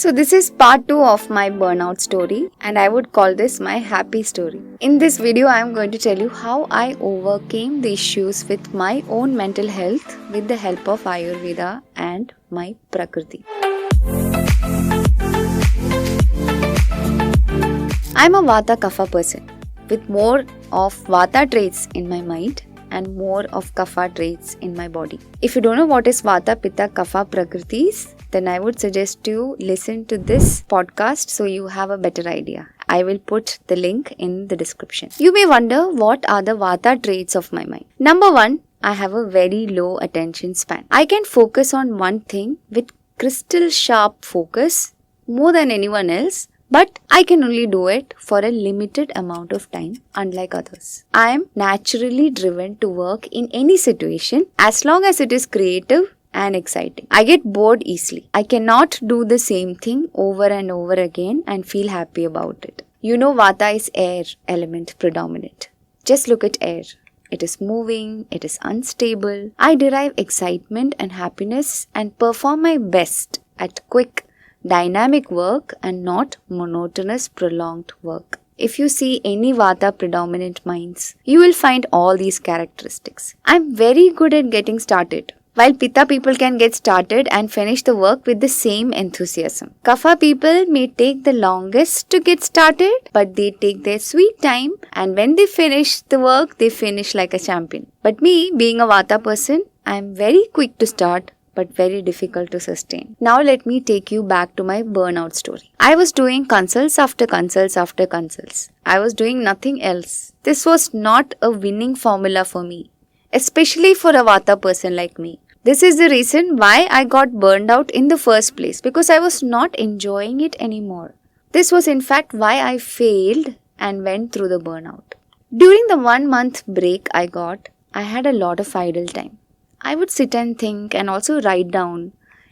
So this is part 2 of my burnout story and I would call this my happy story. In this video I am going to tell you how I overcame the issues with my own mental health with the help of Ayurveda and my Prakriti. I am a Vata-Kapha person with more of Vata traits in my mind and more of Kapha traits in my body. If you don't know what is Vata, Pitta, Kapha, Prakritis, then I would suggest you listen to this podcast so you have a better idea. I will put the link in the description. You may wonder what are the Vata traits of my mind. Number 1, I have a very low attention span. I can focus on one thing with crystal sharp focus more than anyone else. But I can only do it for a limited amount of time, unlike others. I am naturally driven to work in any situation as long as it is creative and exciting. I get bored easily. I cannot do the same thing over and over again and feel happy about it. You know, Vata is air element predominant. Just look at air. It is moving, it is unstable. I derive excitement and happiness and perform my best at quick dynamic work and not monotonous prolonged work. If you see any Vata predominant minds, you will find all these characteristics. I'm very good at getting started. While Pitta people can get started and finish the work with the same enthusiasm. Kapha people may take the longest to get started, but they take their sweet time and when they finish the work, they finish like a champion. But me, being a Vata person, I'm very quick to start but very difficult to sustain. Now let me take you back to my burnout story. I was doing consults after consults after consults. I was doing nothing else. This was not a winning formula for me, especially for a Vata person like me. This is the reason why I got burned out in the first place, because I was not enjoying it anymore. This was in fact why I failed and went through the burnout. During the 1 month break I got, I had a lot of idle time. I would sit and think and also write down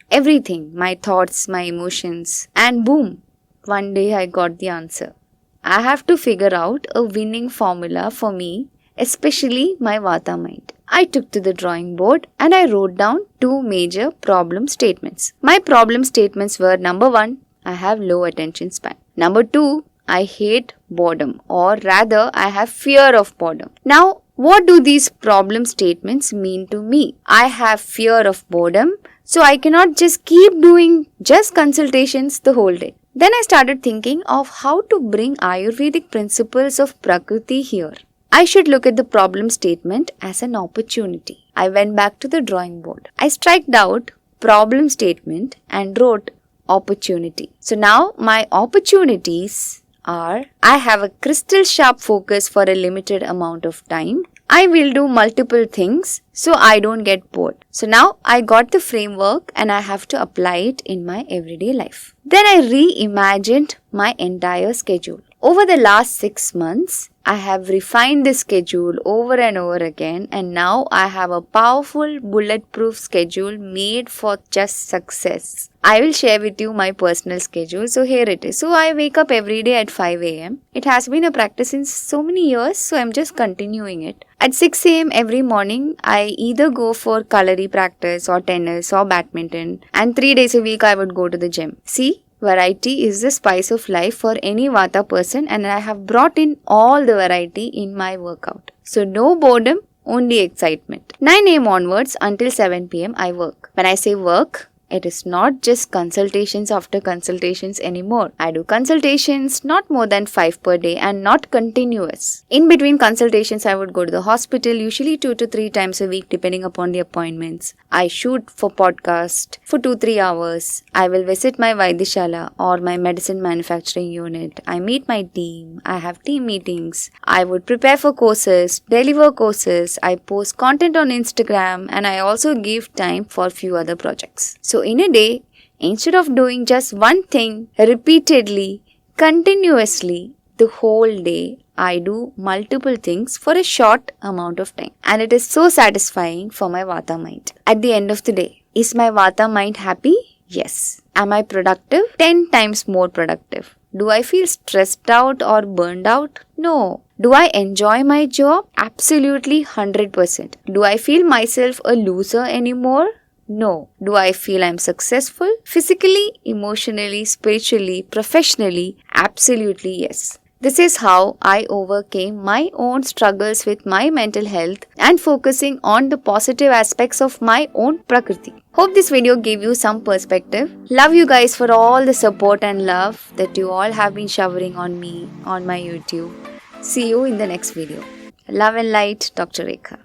everything, my thoughts, my emotions, and boom, one day I got the answer. I have to figure out a winning formula for me, especially my Vata mind. I took to the drawing board and I wrote down 2 major problem statements. My problem statements were: number 1, I have low attention span. Number 2, I hate boredom, or rather I have fear of boredom. Now, what do these problem statements mean to me? I have fear of boredom, so I cannot just keep doing just consultations the whole day. Then I started thinking of how to bring Ayurvedic principles of Prakriti here. I should look at the problem statement as an opportunity. I went back to the drawing board. I striked out problem statement and wrote opportunity. So now my opportunities are: I have a crystal sharp focus for a limited amount of time. I will do multiple things so I don't get bored. So now I got the framework and I have to apply it in my everyday life. Then I reimagined my entire schedule. Over the last 6 months, I have refined the schedule over and over again, and now I have a powerful bulletproof schedule made for just success. I will share with you my personal schedule. So here it is. So I wake up every day at 5 a.m. It has been a practice since so many years, so I'm just continuing it. At 6 a.m. every morning, I either go for kalari practice or tennis or badminton, and 3 days a week I would go to the gym. See? Variety is the spice of life for any Vata person, and I have brought in all the variety in my workout. So no boredom, only excitement. 9 a.m. onwards until 7 p.m. I work. When I say work, it is not just consultations after consultations anymore. I do consultations not more than 5 per day and not continuous. In between consultations, I would go to the hospital usually 2 to 3 times a week depending upon the appointments. I shoot for podcast for 2-3 hours. I will visit my Vaidyashala or my medicine manufacturing unit. I meet my team. I have team meetings. I would prepare for courses, deliver courses. I post content on Instagram, and I also give time for few other projects. So in a day, instead of doing just one thing repeatedly, continuously, the whole day, I do multiple things for a short amount of time. And it is so satisfying for my Vata mind. At the end of the day, is my Vata mind happy? Yes. Am I productive? 10 times more productive. Do I feel stressed out or burned out? No. Do I enjoy my job? Absolutely 100%. Do I feel myself a loser anymore? No. Do I feel I'm successful? Physically, emotionally, spiritually, professionally? Absolutely yes. This is how I overcame my own struggles with my mental health and focusing on the positive aspects of my own Prakriti. Hope this video gave you some perspective. Love you guys for all the support and love that you all have been showering on me on my YouTube. See you in the next video. Love and light, Dr. Rekha.